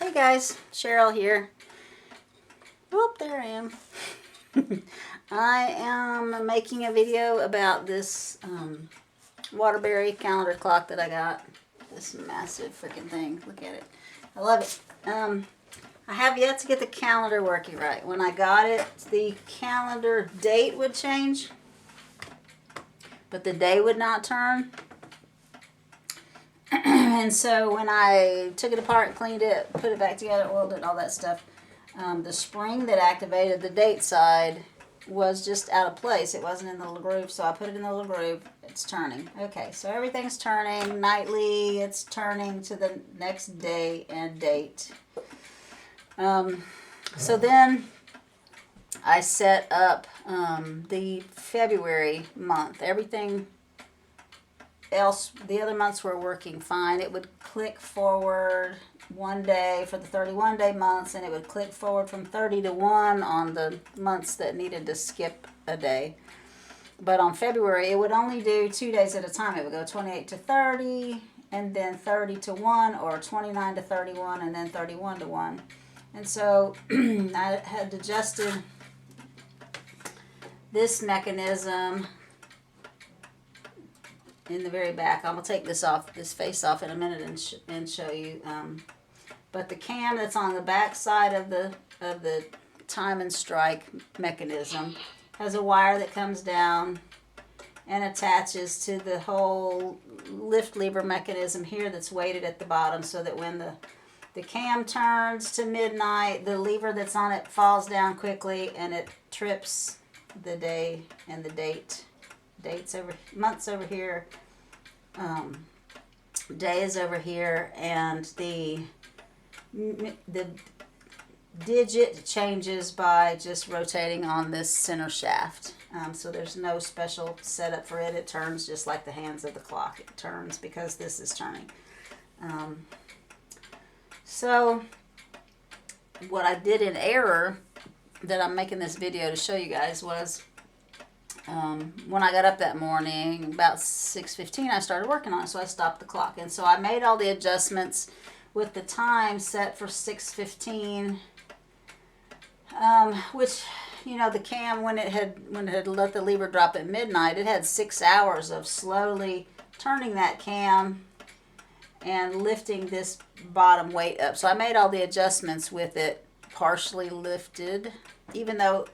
Hey guys, Cheryl here. Whoop, there I am. I am making a video about this Waterbury calendar clock that I got. This massive freaking thing. Look at it. I love it. I have yet to get the calendar working right. When I got it, the calendar date would change, but the day would not turn. And so when I took it apart, cleaned it, put it back together, oiled it, all that stuff, the spring that activated the date side was just out of place. It wasn't in the little groove, so I put it in the little groove. It's turning. Okay, so everything's turning nightly. It's turning to the next day and date. So then I set up the February month. Everything else, the other months were working fine. It would click forward one day for the 31-day months, and it would click forward from 30 to 1 on the months that needed to skip a day. But on February, it would only do 2 days at a time. It would go 28 to 30, and then 30 to 1, or 29 to 31, and then 31 to 1. And so I had adjusted this mechanism in the very back. I'm gonna take this face off in a minute and show you. But the cam that's on the back side of the time and strike mechanism has a wire that comes down and attaches to the whole lift lever mechanism here that's weighted at the bottom, so that when the cam turns to midnight, the lever that's on it falls down quickly and it trips the day and the date. Months over here, days over here, and the digit changes by just rotating on this center shaft. So there's no special setup for it. It turns just like the hands of the clock. It turns because this is turning. So what I did in error that I'm making this video to show you guys was, when I got up that morning, about 6:15, I started working on it, so I stopped the clock. And so I made all the adjustments with the time set for 6:15, which, you know, the cam, when it had let the lever drop at midnight, it had 6 hours of slowly turning that cam and lifting this bottom weight up. So I made all the adjustments with it partially lifted, even though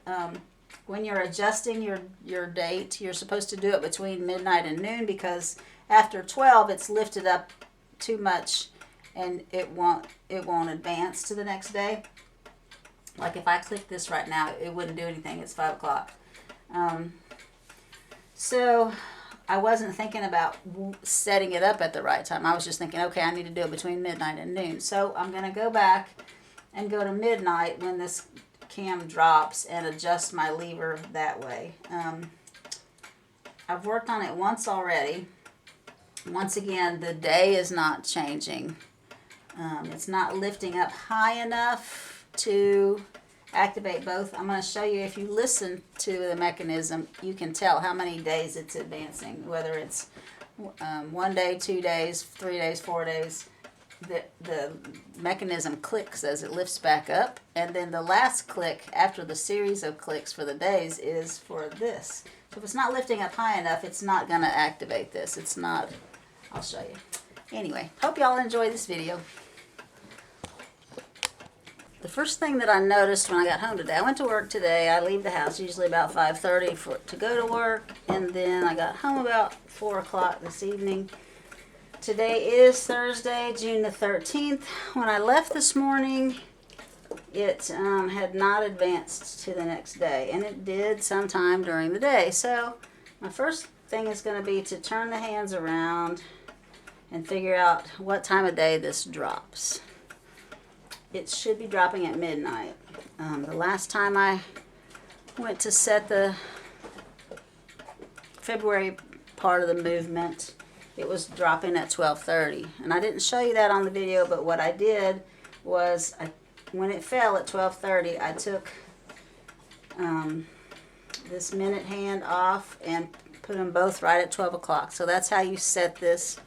when you're adjusting your date, you're supposed to do it between midnight and noon, because after 12 it's lifted up too much and it won't advance to the next day. Like if I click this right now, it wouldn't do anything. It's 5 o'clock. So I wasn't thinking about setting it up at the right time. I was just thinking, okay, I need to do it between midnight and noon. So I'm going to go back and go to midnight when this cam drops and adjust my lever that way. I've worked on it once already. Once again, the day is not changing. It's not lifting up high enough to activate both. I'm going to show you, if you listen to the mechanism, you can tell how many days it's advancing, whether it's 1 day, 2 days, 3 days, 4 days. The mechanism clicks as it lifts back up, and then the last click after the series of clicks for the days is for this. So if it's not lifting up high enough, it's not going to activate this. It's not. I'll show you. Anyway, hope y'all enjoy this video. The first thing that I noticed when I got home today, I went to work today. I leave the house usually about 5:30 to go to work, and then I got home about 4 o'clock this evening. Today is Thursday, June the 13th. When I left this morning, it had not advanced to the next day, and it did sometime during the day. So my first thing is going to be to turn the hands around and figure out what time of day this drops. It should be dropping at midnight. The last time I went to set the February part of the movement, it was dropping at 12:30, and I didn't show you that on the video, but what I did was, when it fell at 12:30, I took this minute hand off and put them both right at 12 o'clock. So that's how you set this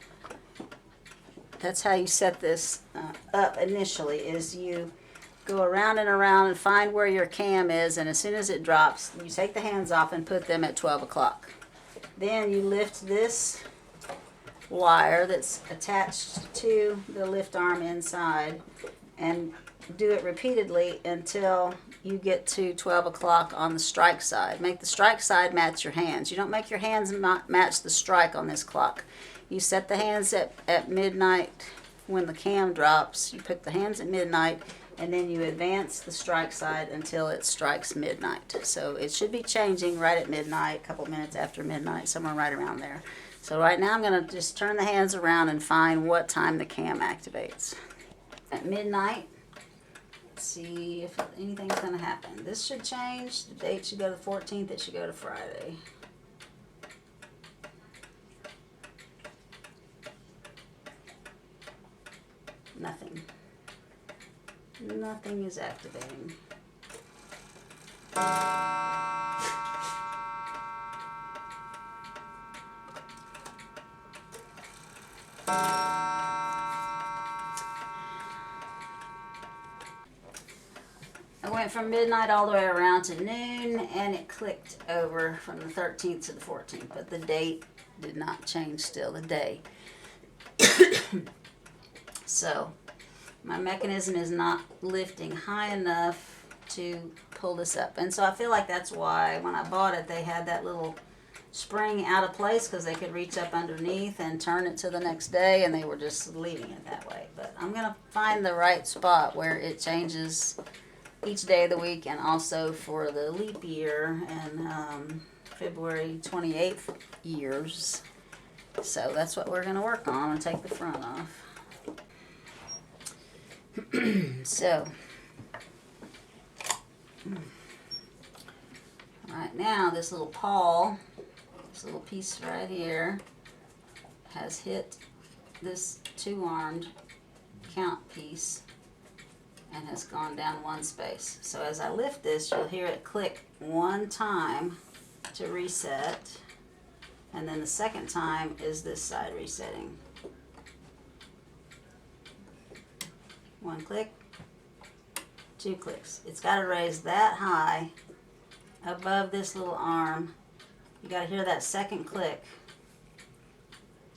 that's how you set this up initially, is you go around and around and find where your cam is, and as soon as it drops, you take the hands off and put them at 12 o'clock. Then you lift this wire that's attached to the lift arm inside and do it repeatedly until you get to 12 o'clock on the strike side. Make the strike side match your hands. You don't make your hands match the strike on this clock. You set the hands at midnight when the cam drops. You put the hands at midnight, and then you advance the strike side until it strikes midnight. So it should be changing right at midnight, a couple minutes after midnight, somewhere right around there. So right now I'm going to just turn the hands around and find what time the cam activates. At midnight, let's see if anything's going to happen. This should change. The date should go to the 14th. It should go to Friday. Nothing. Nothing is activating. I went from midnight all the way around to noon, and it clicked over from the 13th to the 14th, but the date did not change still, the day. So my mechanism is not lifting high enough to pull this up. And so I feel like that's why when I bought it, they had that little spring out of place, because they could reach up underneath and turn it to the next day, and they were just leaving it that way. But I'm going to find the right spot where it changes each day of the week, and also for the leap year and February 28th years. So that's what we're going to work on. I'm going to take the front off. So, right now this little pawl, this little piece right here, has hit this two-armed count piece and has gone down one space. So as I lift this, you'll hear it click one time to reset, and then the second time is this side resetting. One click, two clicks. It's got to raise that high above this little arm. You got to hear that second click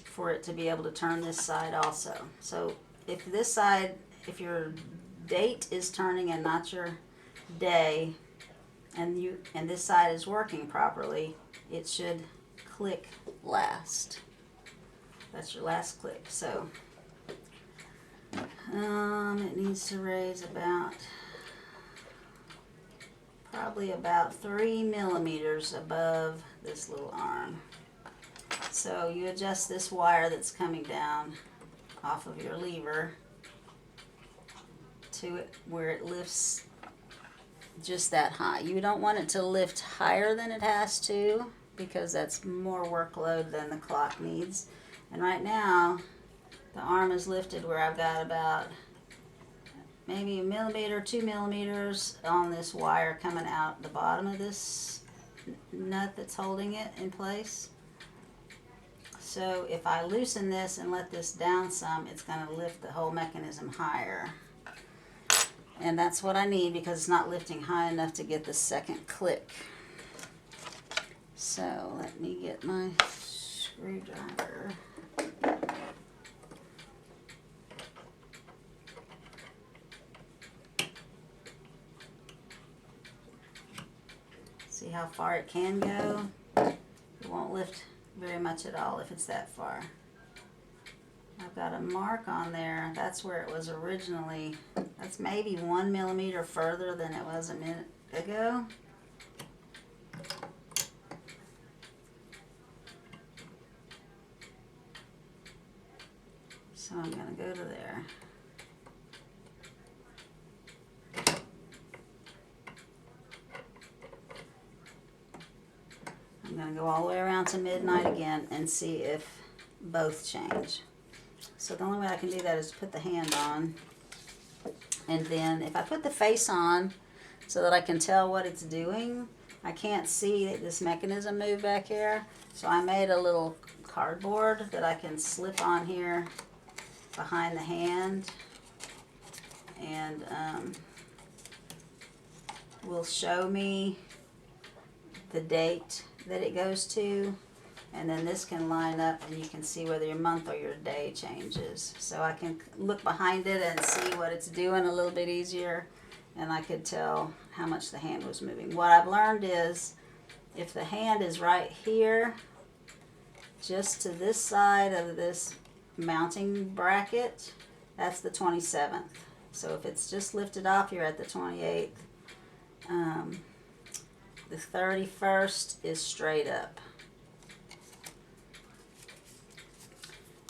for it to be able to turn this side also. So if this side, if your date is turning and not your day, and this side is working properly, it should click last. That's your last click. So it needs to raise probably about 3 millimeters above this little arm. So you adjust this wire that's coming down off of your lever to it where it lifts just that high. You don't want it to lift higher than it has to, because that's more workload than the clock needs. And right now the arm is lifted where I've got about maybe a millimeter, 2 millimeters on this wire coming out the bottom of this nut that's holding it in place. So if I loosen this and let this down some, it's going to lift the whole mechanism higher. And that's what I need, because it's not lifting high enough to get the second click. So let me get my screwdriver. See how far it can go? It won't lift very much at all if it's that far. I've got a mark on there. That's where it was originally. That's maybe 1 millimeter further than it was a minute ago. So I'm going to go to there. I'm going to go all the way around to midnight again and see if both change. So the only way I can do that is to put the hand on. And then if I put the face on so that I can tell what it's doing, I can't see this mechanism move back here. So I made a little cardboard that I can slip on here behind the hand, and will show me the date that it goes to, and then this can line up and you can see whether your month or your day changes. So I can look behind it and see what it's doing a little bit easier, and I could tell how much the hand was moving. What I've learned is if the hand is right here, just to this side of this mounting bracket, that's the 27th. So if it's just lifted off, you're at the 28th. The 31st is straight up.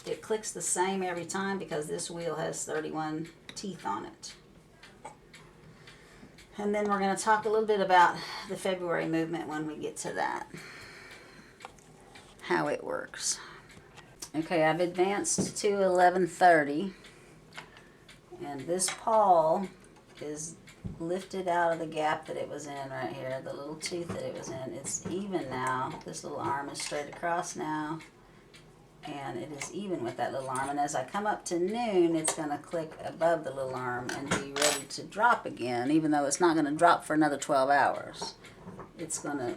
It clicks the same every time because this wheel has 31 teeth on it. And then we're going to talk a little bit about the February movement when we get to that, how it works. Okay, I've advanced to 11:30, and this pawl is lifted out of the gap that it was in right here, the little tooth that it was in. It's even now. This little arm is straight across now, and it is even with that little arm. And as I come up to noon, it's going to click above the little arm and be ready to drop again, even though it's not going to drop for another 12 hours. It's going to,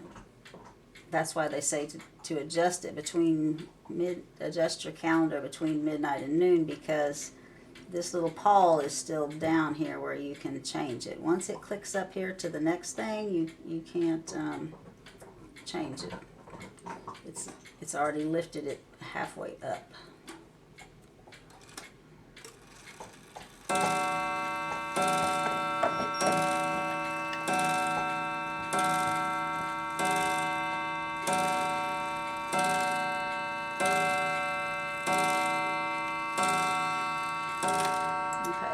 that's why they say to adjust it adjust your calendar between midnight and noon, because this little pawl is still down here where you can change it. Once it clicks up here to the next thing, you can't change it. It's already lifted it halfway up.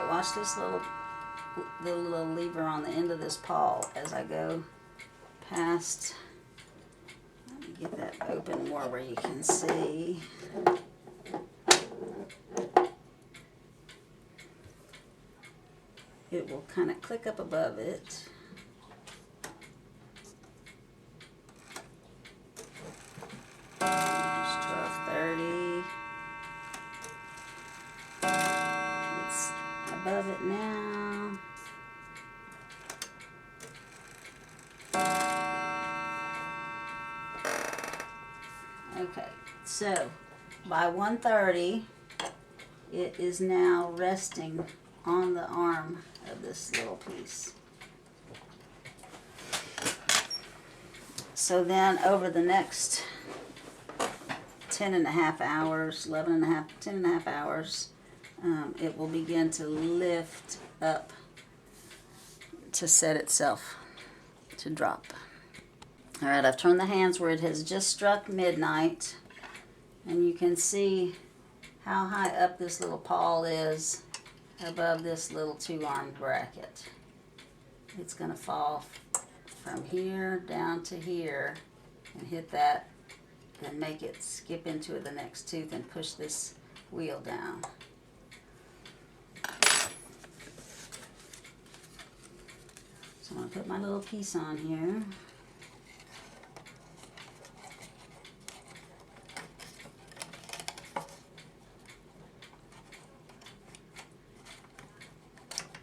Watch this little lever on the end of this pawl as I go past. Let me get that open more where you can see. It will kind of click up above it. There's 12:30. Above it now. Okay, so by 1:30, it is now resting on the arm of this little piece. So then over the next 10 and a half hours, 11 and a half, 10 and a half hours, it will begin to lift up to set itself to drop. All right, I've turned the hands where it has just struck midnight, and you can see how high up this little pawl is above this little two-armed bracket. It's going to fall from here down to here and hit that and make it skip into the next tooth and push this wheel down. So I'm going to put my little piece on here.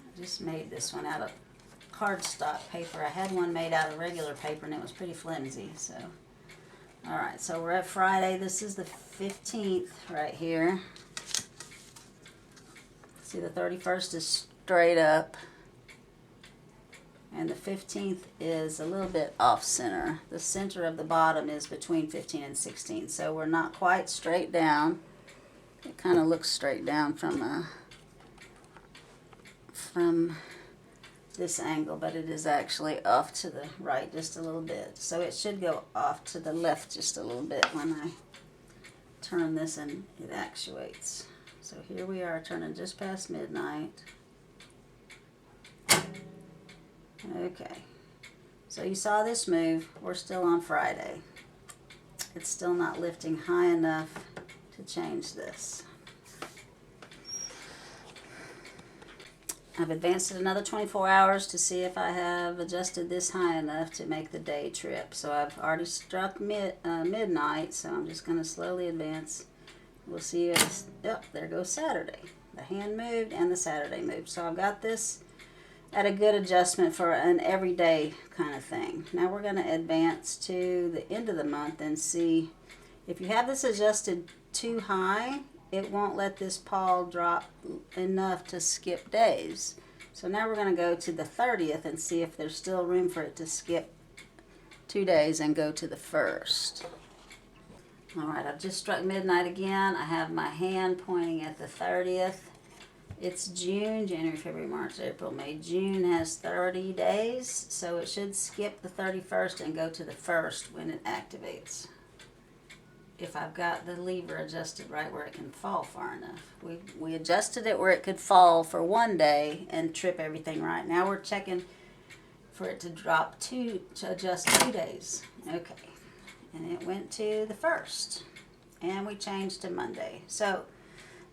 I just made this one out of cardstock paper. I had one made out of regular paper and it was pretty flimsy. So, all right, so we're at Friday. This is the 15th right here. See, the 31st is straight up. And the 15th is a little bit off center. The center of the bottom is between 15 and 16. So we're not quite straight down. It kind of looks straight down from this angle, but it is actually off to the right just a little bit. So it should go off to the left just a little bit when I turn this and it actuates. So here we are turning just past midnight. Okay, so you saw this move. We're still on Friday. It's still not lifting high enough to change this. I've advanced it another 24 hours to see if I have adjusted this high enough to make the day trip. So I've already struck midnight, so I'm just going to slowly advance. We'll see if, yep, there goes Saturday. The hand moved and the Saturday moved. So I've got this at a good adjustment for an everyday kind of thing. Now we're going to advance to the end of the month and see if you have this adjusted too high, it won't let this pawl drop enough to skip days. So now we're going to go to the 30th and see if there's still room for it to skip 2 days and go to the 1st. All right, I've just struck midnight again. I have my hand pointing at the 30th. It's June, January, February, March, April, May. June has 30 days, so it should skip the 31st and go to the 1st when it activates. If I've got the lever adjusted right where it can fall far enough. We adjusted it where it could fall for 1 day and trip everything right. Now we're checking for it to drop to adjust 2 days. Okay, and it went to the 1st, and we changed to Monday. So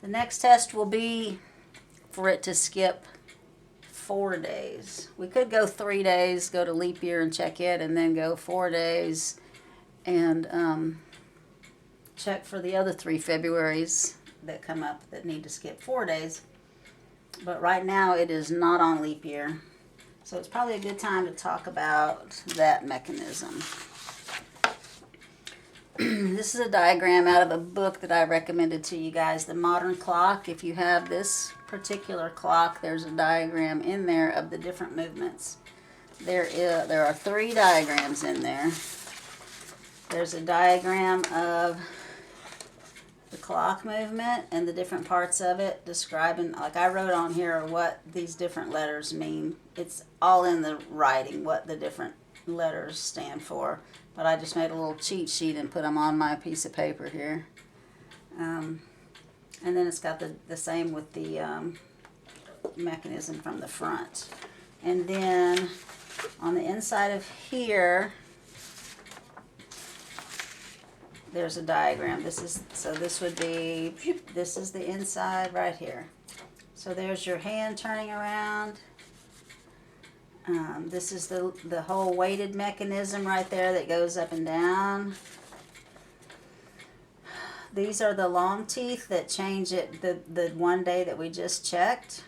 the next test will be for it to skip 4 days. We could go 3 days, go to leap year and check it, and then go 4 days and check for the other 3 Februaries that come up that need to skip 4 days. But right now it is not on leap year. So it's probably a good time to talk about that mechanism. This is a diagram out of a book that I recommended to you guys, The Modern Clock. If you have this particular clock, there's a diagram in there of the different movements. There are 3 diagrams in there. There's a diagram of the clock movement and the different parts of it, describing, like I wrote on here, what these different letters mean. It's all in the writing, what the different letters stand for. But I just made a little cheat sheet and put them on my piece of paper here. And then it's got the same with the mechanism from the front. And then on the inside of here, there's a diagram. This is the inside right here. So there's your hand turning around. This is the whole weighted mechanism right there that goes up and down. These are the long teeth that change it the 1 day that we just checked.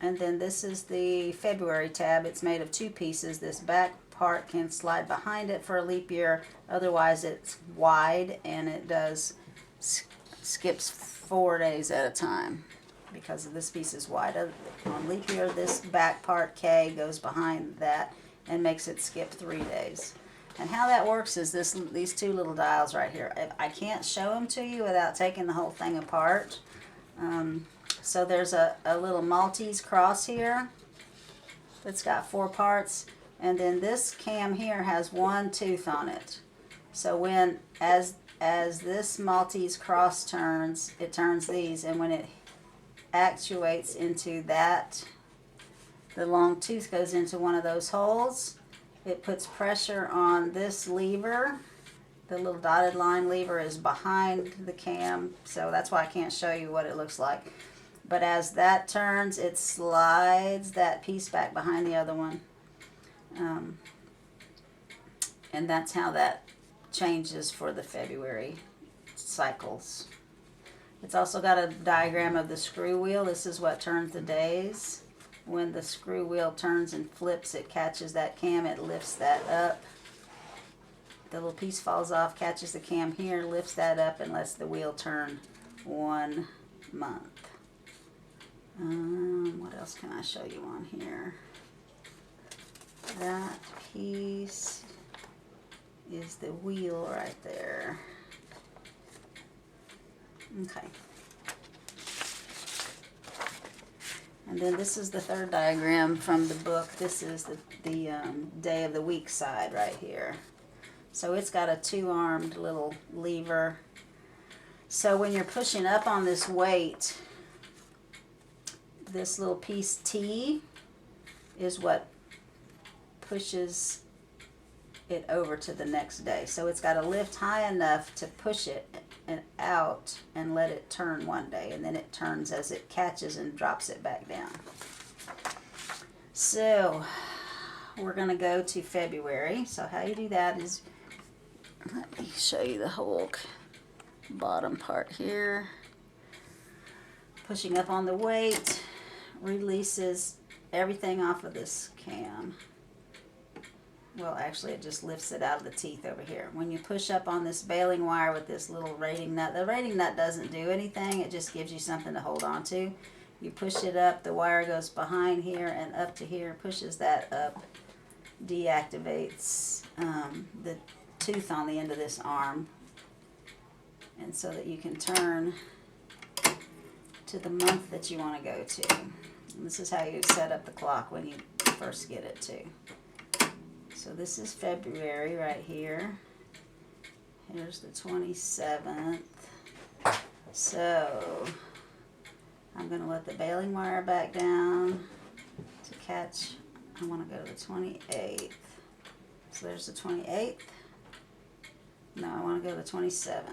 And then this is the February tab. It's made of 2 pieces. This back part can slide behind it for a leap year. Otherwise it's wide and it skips 4 days at a time because this piece is wide. On leap year, this back part K goes behind that and makes it skip 3 days. And how that works is these 2 little dials right here. I can't show them to you without taking the whole thing apart. So there's a little Maltese cross here that's got 4 parts. And then this cam here has 1 tooth on it. So as this Maltese cross turns, it turns these, and when it actuates into that, the long tooth goes into one of those holes. It puts pressure on this lever. The little dotted line lever is behind the cam, so that's why I can't show you what it looks like. But as that turns, it slides that piece back behind the other one. And that's how that changes for the February cycles. It's also got a diagram of the screw wheel. This is what turns the days. When the screw wheel turns and flips, it catches that cam, it lifts that up. The little piece falls off, catches the cam here, lifts that up, and lets the wheel turn 1 month. What else can I show you on here? That piece is the wheel right there. Okay. And then this is the 3rd diagram from the book. This is the day of the week side right here. So it's got a 2-armed little lever. So when you're pushing up on this weight, this little piece T is what pushes it over to the next day. So it's got to lift high enough to push it and out and let it turn 1 day, and then it turns as it catches and drops it back down. So we're going to go to February. So how you do that is, let me show you the whole bottom part here. pushing up on the weight releases everything off of this cam. Well, actually, it just lifts it out of the teeth over here. When you push up on this baling wire with this little rating nut, the rating nut doesn't do anything. It just gives you something to hold on to. You push it up, the wire goes behind here and up to here, pushes that up, deactivates the tooth on the end of this arm, and so that you can turn to the month that you want to go to. And this is how you set up the clock when you first get it too. So this is February right here. Here's the 27th. So I'm going to let the baling wire back down to catch. I want to go to the 28th. So there's the 28th. No, I want to go to the 27th.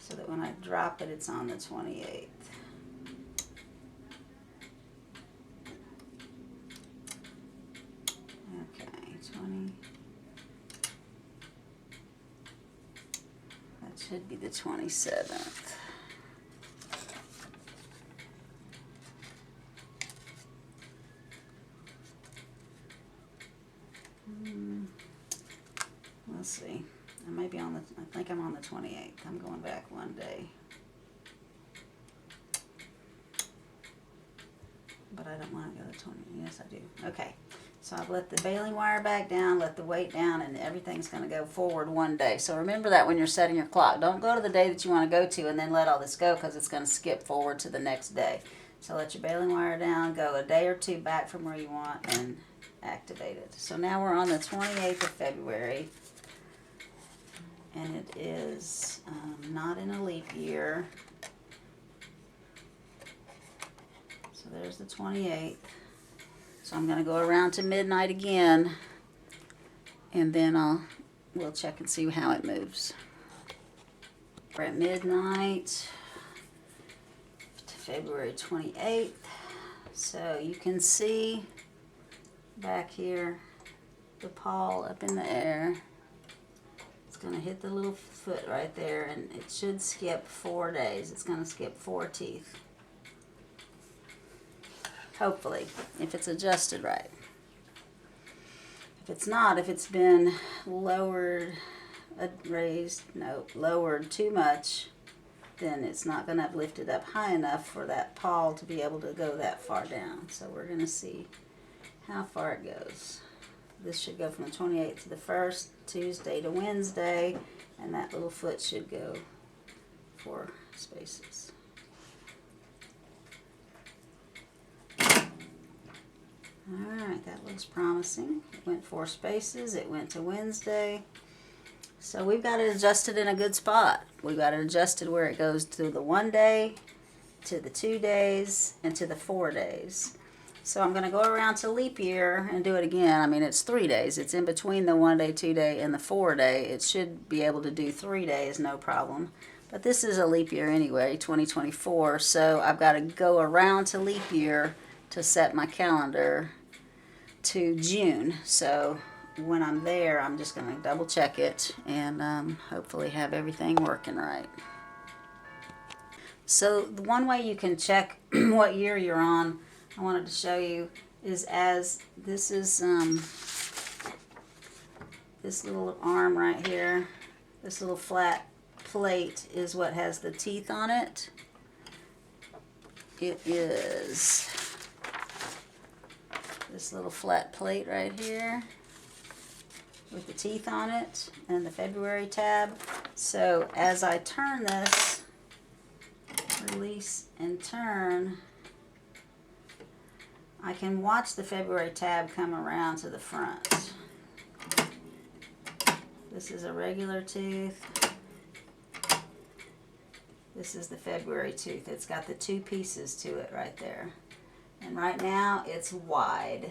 So that when I drop it, it's on the 28th. That should be the 27th. Let's see. I may be on the, I think I'm on the 28th. I'm going back one day. But I don't want to go to 20. Yes, I do. Okay. So I've let the baling wire back down, let the weight down, and everything's going to go forward one day. So remember that when you're setting your clock. Don't go to the day that you want to go to and then let all this go, because it's going to skip forward to the next day. So let your baling wire down, go a day or two back from where you want, and activate it. So now we're on the 28th of February, and it is not in a leap year. So there's the 28th. So I'm going to go around to midnight again, and then we'll check and see how it moves. We're at midnight, February 28th. So you can see back here the paw up in the air. It's going to hit the little foot right there, and it should skip 4 days. It's going to skip 4 teeth. Hopefully, if it's adjusted right. If it's not, if it's been lowered, lowered too much, then it's not going to have lifted up high enough for that paw to be able to go that far down. So we're going to see how far it goes. This should go from the 28th to the 1st, Tuesday to Wednesday, and that little foot should go 4 spaces. Alright, that looks promising. It went 4 spaces. It went to Wednesday. So we've got it adjusted in a good spot. We've got it adjusted where it goes to the 1 day, to the 2 days, and to the 4 days. So I'm going to go around to leap year and do it again. I mean, it's 3 days. It's in between the 1 day, 2 day, and the 4 day. It should be able to do 3 days, no problem. But this is a leap year anyway, 2024. So I've got to go around to leap year to set my calendar to June. So when I'm there, I'm just going to double check it and hopefully have everything working right. So the one way you can check what year you're on, I wanted to show you, is as this is this little arm right here, this little flat plate is what has the teeth on it. It is this little flat plate right here with the teeth on it and the February tab. So as I turn this, release and turn, I can watch the February tab come around to the front. This is a regular tooth. This is the February tooth. It's got the 2 pieces to it right there. And right now it's wide.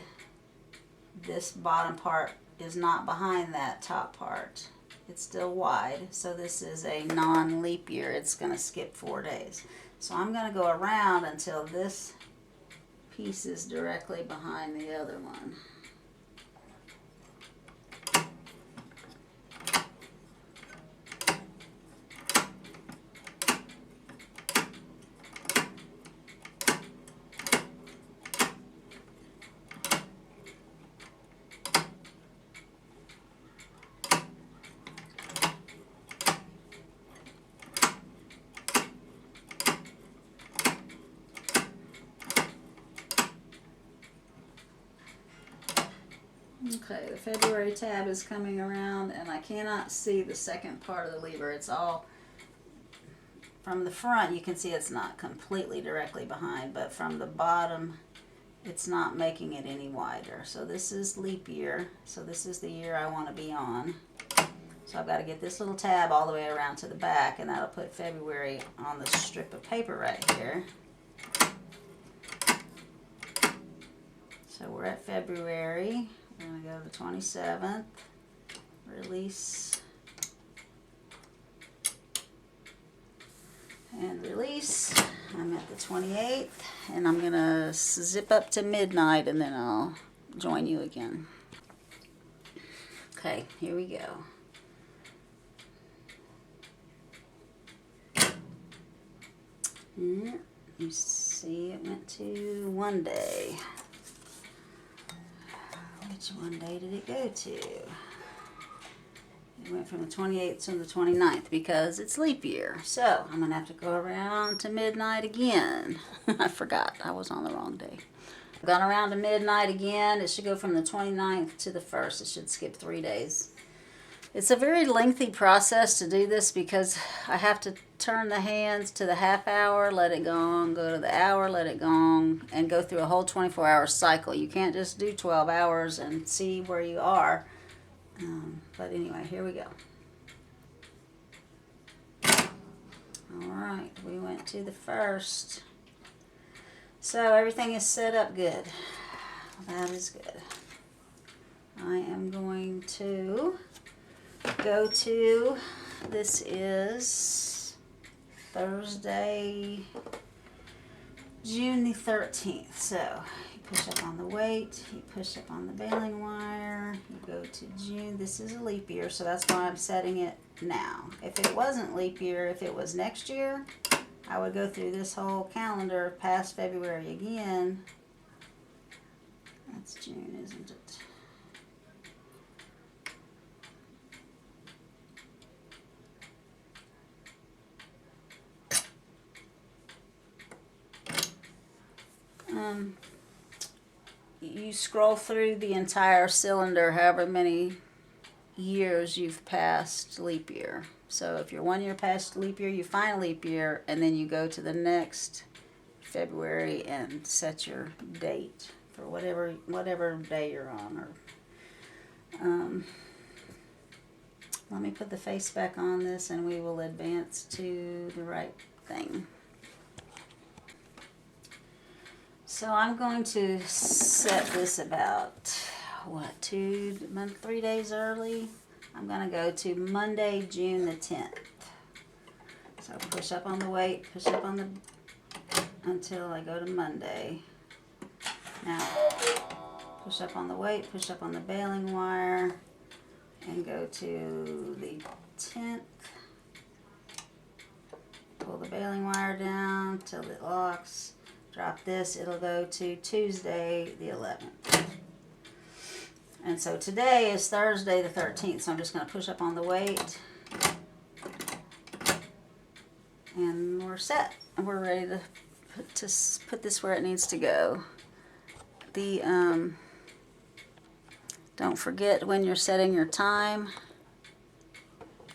This bottom part is not behind that top part. It's still wide. So this is a non-leap year. It's going to skip 4 days. So I'm going to go around until this piece is directly behind the other one. Okay, the February tab is coming around, and I cannot see the second part of the lever. It's all from the front. You can see it's not completely directly behind, but from the bottom it's not making it any wider. So this is leap year, so this is the year I want to be on. So I've got to get this little tab all the way around to the back, and that'll put February on the strip of paper right here. So we're at February. We're going to go to the 27th, release, and release. I'm at the 28th, and I'm going to zip up to midnight, and then I'll join you again. Okay, here we go. And you see it went to 1 day. Which 1 day did it go to? It went from the 28th to the 29th because it's leap year. So I'm going to have to go around to midnight again. I forgot. I was on the wrong day. I've gone around to midnight again. It should go from the 29th to the 1st. It should skip 3 days. It's a very lengthy process to do this because I have to turn the hands to the half hour, let it gong, go to the hour, let it gong, and go through a whole 24-hour cycle. You can't just do 12 hours and see where you are. But anyway, here we go. All right, we went to the 1st. So everything is set up good. That is good. I am going to go to, this is Thursday, June the 13th. So you push up on the weight, you push up on the baling wire, you go to June. This is a leap year, so that's why I'm setting it now. If it wasn't leap year, if it was next year, I would go through this whole calendar past February again. That's June, isn't it? You scroll through the entire cylinder however many years you've passed leap year. So if you're 1 year past leap year, you find leap year, and then you go to the next February and set your date for whatever day you're on. Or let me put the face back on this, and we will advance to the right thing. So I'm going to set this about, 3 days early. I'm going to go to Monday, June the 10th. So push up on the weight, push up on the, until I go to Monday. Now, push up on the weight, push up on the baling wire, and go to the 10th. Pull the baling wire down till it locks. Drop this, it'll go to Tuesday the 11th. And so today is Thursday the 13th, so I'm just going to push up on the weight. And we're set. And we're ready to put this where it needs to go. Don't forget when you're setting your time,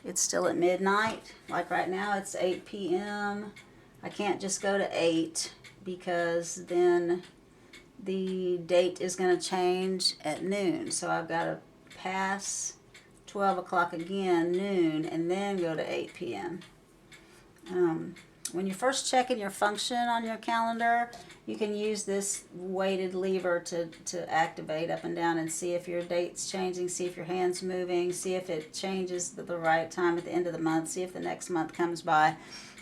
it's still at midnight. Like right now, it's 8 p.m. I can't just go to 8. Because then the date is going to change at noon. So I've got to pass 12 o'clock again, noon, and then go to 8 p.m. When you're first checking your function on your calendar, you can use this weighted lever to activate up and down and see if your date's changing, see if your hand's moving, see if it changes the right time at the end of the month, see if the next month comes by.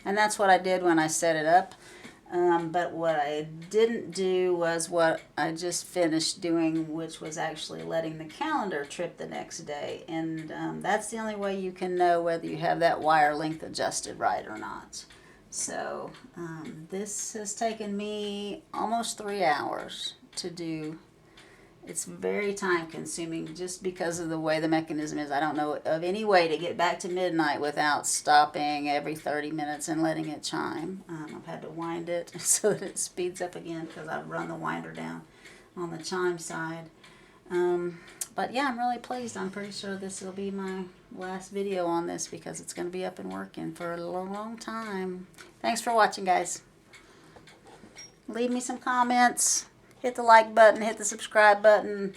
And that's what I did when I set it up. But what I didn't do was what I just finished doing, which was actually letting the calendar trip the next day. And that's the only way you can know whether you have that wire length adjusted right or not. So this has taken me almost 3 hours to do. It's very time consuming just because of the way the mechanism is. I don't know of any way to get back to midnight without stopping every 30 minutes and letting it chime. I've had to wind it so that it speeds up again because I've run the winder down on the chime side. But yeah, I'm really pleased. I'm pretty sure this will be my last video on this because it's going to be up and working for a long time. Thanks for watching, guys. Leave me some comments. Hit the like button. Hit the subscribe button.